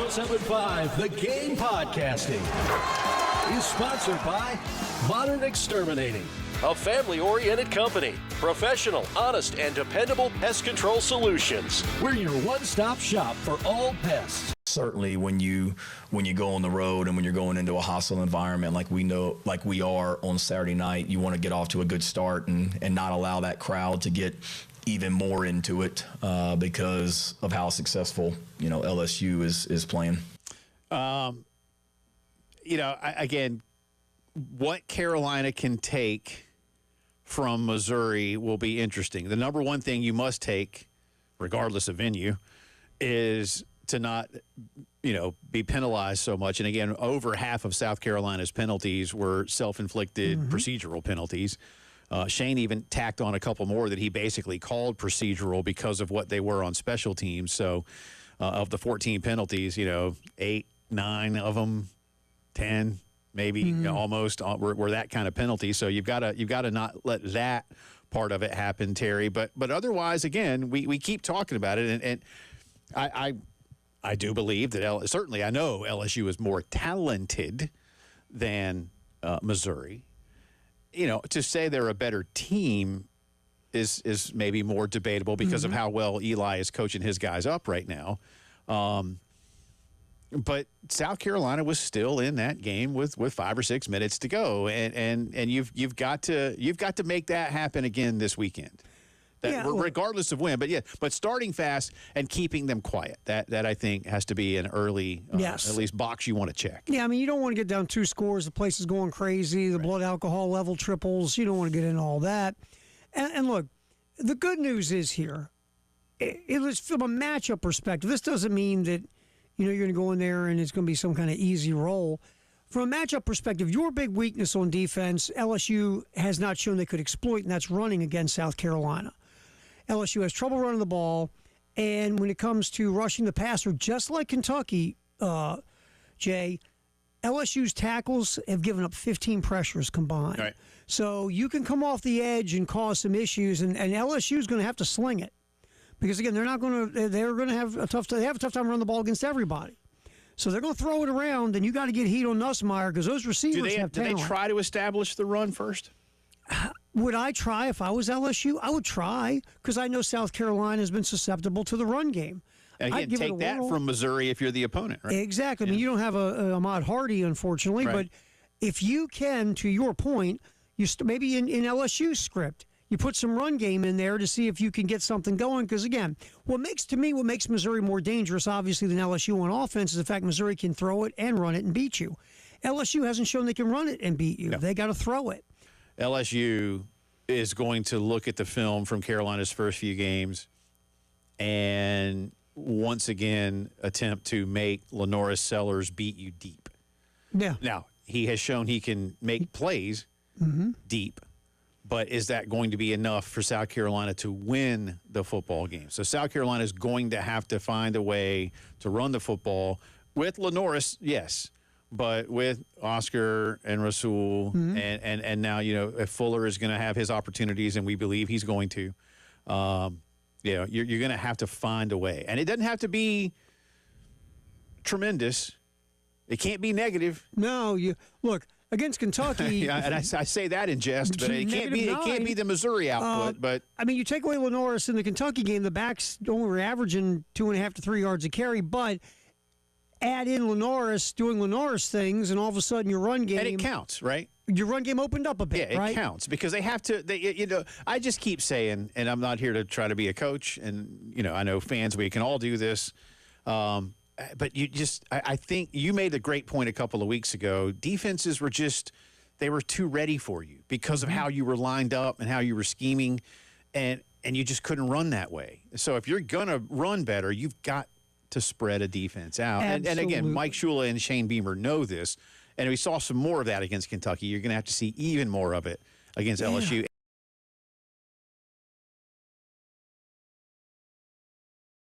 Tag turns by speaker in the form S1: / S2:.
S1: 107.5 The Game Podcasting is sponsored by Modern Exterminating, a family-oriented company. Professional, honest, and dependable pest control solutions. We're your one-stop shop for all pests.
S2: Certainly when you go on the road and when you're going into a hostile environment like we are on Saturday night, you want to get off to a good start and not allow that crowd to get even more into it because of how successful, LSU is playing.
S3: Again, what Carolina can take from Missouri will be interesting. The number one thing you must take, regardless of venue, is to not, be penalized so much. And again, over half of South Carolina's penalties were self-inflicted procedural penalties. Shane even tacked on a couple more that he basically called procedural because of what they were on special teams. So of the 14 penalties, 8, 9 of them, 10, maybe almost were that kind of penalty. So you've got to not let that part of it happen, Terry. But otherwise, again, we keep talking about it, and I do believe that certainly I know LSU is more talented than Missouri. To say they're a better team is maybe more debatable because of how well Eli is coaching his guys up right now. But South Carolina was still in that game with 5 or 6 minutes to go, and you've got to make that happen again this weekend. Regardless of when, but starting fast and keeping them quiet. That I think has to be an early, at least box you want to check.
S4: Yeah, you don't want to get down 2 scores. The place is going crazy. The blood alcohol level triples. You don't want to get into all that. And look, the good news is here, it was from a matchup perspective. This doesn't mean that you're going to go in there and it's going to be some kind of easy roll. From a matchup perspective, your big weakness on defense, LSU has not shown they could exploit, and that's running against South Carolina. LSU has trouble running the ball, and when it comes to rushing the passer, just like Kentucky, Jay, LSU's tackles have given up 15 pressures combined.
S3: Right.
S4: So you can come off the edge and cause some issues, and LSU's going to have to sling it. Because, again, they're going to have a tough time running the ball against everybody. So they're going to throw it around, and you got to get heat on Nussmeier because those receivers have talent.
S3: Do they try to establish the run first?
S4: Would I try if I was LSU? I would try because I know South Carolina has been susceptible to the run game.
S3: And again, take that from Missouri if you're the opponent, right?
S4: Exactly. Yeah. You don't have a Ahmad Hardy, unfortunately, but if you can, to your point, maybe in LSU's script, you put some run game in there to see if you can get something going. Because, again, what makes Missouri more dangerous, obviously, than LSU on offense is the fact Missouri can throw it and run it and beat you. LSU hasn't shown they can run it and beat you. No. They got to throw it.
S3: LSU is going to look at the film from Carolina's first few games and once again attempt to make Lenoris Sellers beat you deep.
S4: Yeah.
S3: Now, he has shown he can make plays deep. But is that going to be enough for South Carolina to win the football game? So South Carolina is going to have to find a way to run the football with Lenoris, yes, but with Oscar and Rasul and now, if Fuller is going to have his opportunities, and we believe he's going to, you're going to have to find a way. And it doesn't have to be tremendous. It can't be negative.
S4: No, look. Against Kentucky,
S3: and I say that in jest, but it can't be the Missouri output. But
S4: you take away Lenoris in the Kentucky game, the backs only were averaging 2.5 to 3 yards a carry. But add in Lenoris doing Lenoris things, and all of a sudden your run game,
S3: and it counts, right?
S4: Your run game opened up a bit,
S3: right?
S4: Yeah,
S3: it counts because they have to. I just keep saying, and I'm not here to try to be a coach, and I know fans, we can all do this. But I think you made a great point a couple of weeks ago. Defenses were they were too ready for you because of how you were lined up and how you were scheming, and you just couldn't run that way. So if you're going to run better, you've got to spread a defense out. And again, Mike Shula and Shane Beamer know this, and we saw some more of that against Kentucky. You're going to have to see even more of it against LSU.